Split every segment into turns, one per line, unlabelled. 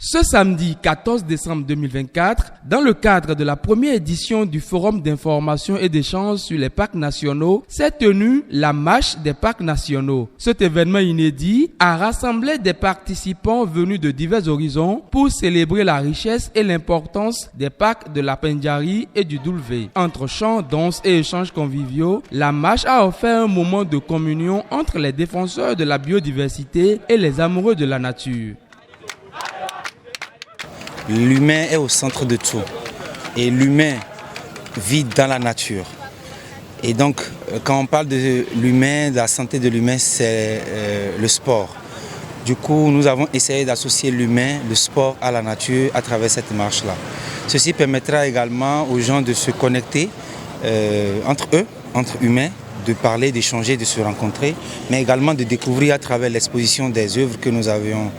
Ce samedi 14 décembre 2024, dans le cadre de la première édition du Forum d'information et d'échange sur les parcs nationaux, s'est tenue la marche des parcs nationaux. Cet événement inédit a rassemblé des participants venus de divers horizons pour célébrer la richesse et l'importance des parcs de la Pendjari et du Doulvé. Entre chants, danses et échanges conviviaux, la marche a offert un moment de communion entre les défenseurs de la biodiversité et les amoureux de la nature.
L'humain est au centre de tout et l'humain vit dans la nature. Et donc, quand on parle de l'humain, de la santé de l'humain, c'est le sport. Du coup, nous avons essayé d'associer l'humain, le sport à la nature à travers cette marche-là. Ceci permettra également aux gens de se connecter entre eux, entre humains, de parler, d'échanger, de se rencontrer, mais également de découvrir à travers l'exposition des œuvres que nous avions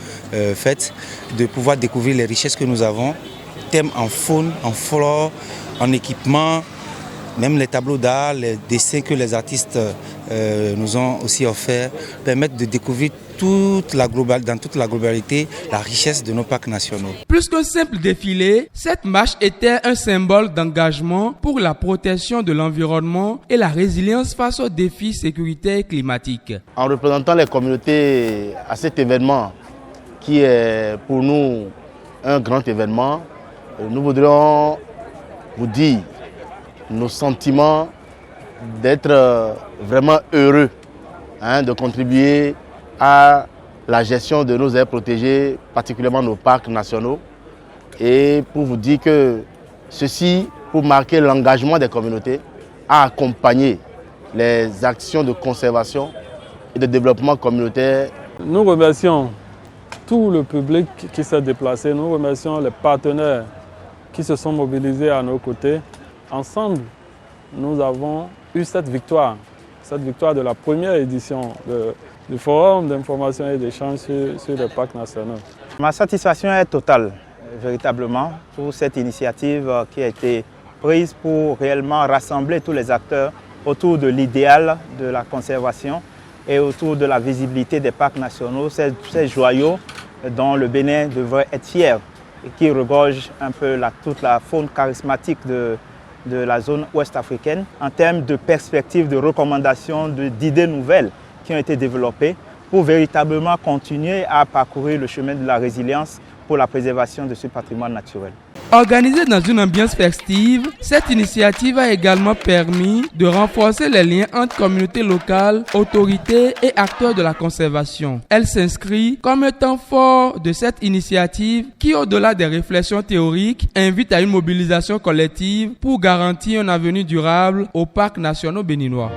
faites, de pouvoir découvrir les richesses que nous avons, thèmes en faune, en flore, en équipement, même les tableaux d'art, les dessins que les artistes nous ont aussi offerts, permettent de découvrir dans toute la globalité la richesse de nos parcs nationaux.
Plus qu'un simple défilé, cette marche était un symbole d'engagement pour la protection de l'environnement et la résilience face aux défis sécuritaires et climatiques.
En représentant les communautés à cet événement, qui est pour nous un grand événement, nous voudrions vous dire nos sentiments d'être vraiment heureux de contribuer à la gestion de nos aires protégées, particulièrement nos parcs nationaux. Et pour vous dire que ceci, pour marquer l'engagement des communautés, à accompagner les actions de conservation et de développement communautaire.
Nous remercions tout le public qui s'est déplacé, nous remercions les partenaires qui se sont mobilisés à nos côtés. Ensemble, nous avons eu cette victoire de la première édition du Forum d'information et d'échange sur les parcs nationaux.
Ma satisfaction est totale, véritablement, pour cette initiative qui a été prise pour réellement rassembler tous les acteurs autour de l'idéal de la conservation et autour de la visibilité des parcs nationaux, ces joyaux dont le Bénin devrait être fier et qui regorgent un peu toute la faune charismatique de la zone ouest africaine en termes de perspectives, de recommandations, d'idées nouvelles qui ont été développées pour véritablement continuer à parcourir le chemin de la résilience pour la préservation de ce patrimoine naturel.
Organisée dans une ambiance festive, cette initiative a également permis de renforcer les liens entre communautés locales, autorités et acteurs de la conservation. Elle s'inscrit comme un temps fort de cette initiative qui, au-delà des réflexions théoriques, invite à une mobilisation collective pour garantir un avenir durable aux parcs nationaux béninois.